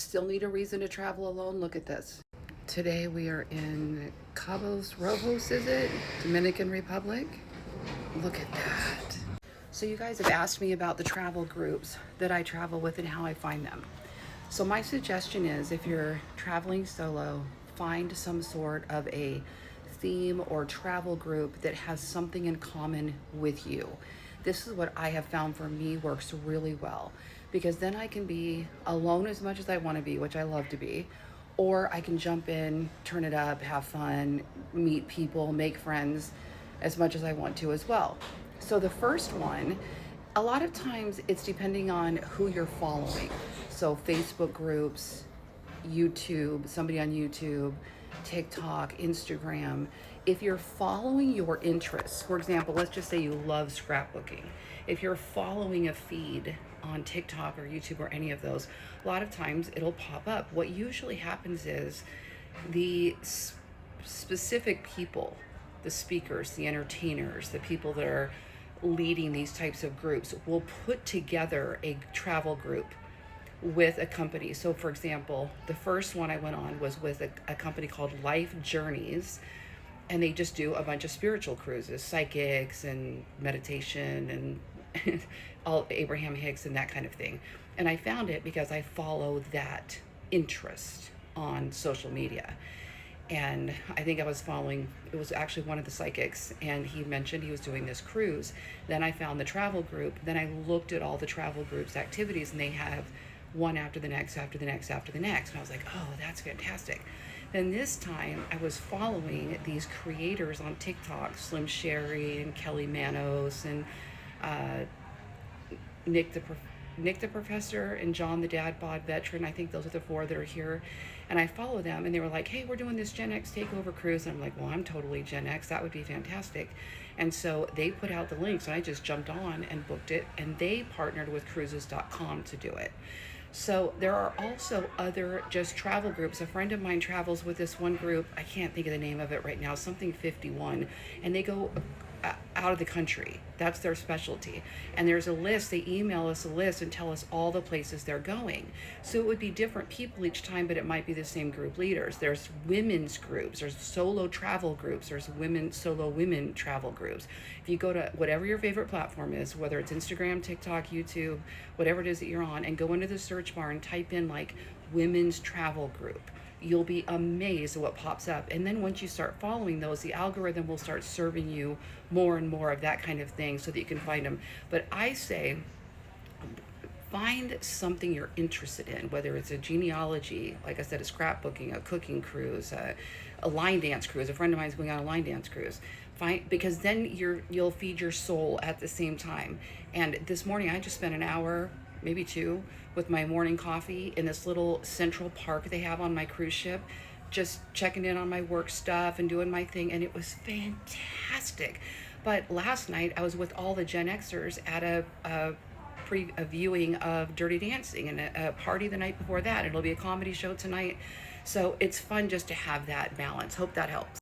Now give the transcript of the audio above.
Still need a reason to travel alone? Look at this. Today we are in Cabos Rojos, is it? Dominican Republic? Look at that. So you guys have asked me about the travel groups that I travel with and how I find them. So my suggestion is if you're traveling solo, find some sort of a theme or travel group that has something in common with you. This is what I have found for me works really well, because then I can be alone as much as I want to be, which I love to be, or I can jump in, turn it up, have fun, meet people, make friends as much as I want to as well. So the first one, a lot of times it's depending on who you're following. So Facebook groups, YouTube, somebody on YouTube, TikTok, Instagram. If you're following your interests, for example, let's just say you love scrapbooking. If you're following a feed on TikTok or YouTube or any of those, a lot of times it'll pop up. What usually happens is the specific people, the speakers, the entertainers, the people that are leading these types of groups will put together a travel group with a company. So for example, the first one I went on was with a company called Life Journeys, and they just do a bunch of spiritual cruises, psychics and meditation and all Abraham Hicks and that kind of thing. And I found it because I follow that interest on social media. And I think I was following, it was actually one of the psychics, and he mentioned he was doing this cruise. Then I found the travel group. Then I looked at all the travel groups' activities, and they have one after the next, after the next, after the next. And I was like, oh, that's fantastic. Then this time I was following these creators on TikTok, Slim Sherry and Kelly Manos and uh, Nick the Professor and John the Dad Bod Veteran. I think those are the four that are here. And I follow them, and they were like, hey, we're doing this Gen X takeover cruise. And I'm like, well, I'm totally Gen X. That would be fantastic. And so they put out the links, and I just jumped on and booked it. And they partnered with cruises.com to do it. So there are also other just travel groups. A friend of mine travels with this one group. I can't think of the name of it right now, something 51. And they go out of the country. That's their specialty. And there's a list, they email us a list and tell us all the places they're going. So it would be different people each time, but it might be the same group leaders. There's women's groups, there's solo travel groups, there's solo women travel groups. If you go to whatever your favorite platform is, whether it's Instagram, TikTok, YouTube, whatever it is that you're on, and go into the search bar and type in like women's travel group, you'll be amazed at what pops up. And then once you start following those, the algorithm will start serving you more and more of that kind of thing so that you can find them. But I say, find something you're interested in, whether it's a genealogy, like I said, a scrapbooking, a cooking cruise, a line dance cruise. A friend of mine's going on a line dance cruise. Because then you'll feed your soul at the same time. And this morning I just spent an hour, maybe two, with my morning coffee in this little central park they have on my cruise ship, just checking in on my work stuff and doing my thing, and it was fantastic. But last night I was with all the Gen Xers at a viewing of Dirty Dancing, and a party the night before that. It'll be a comedy show tonight. So it's fun just to have that balance. Hope that helps.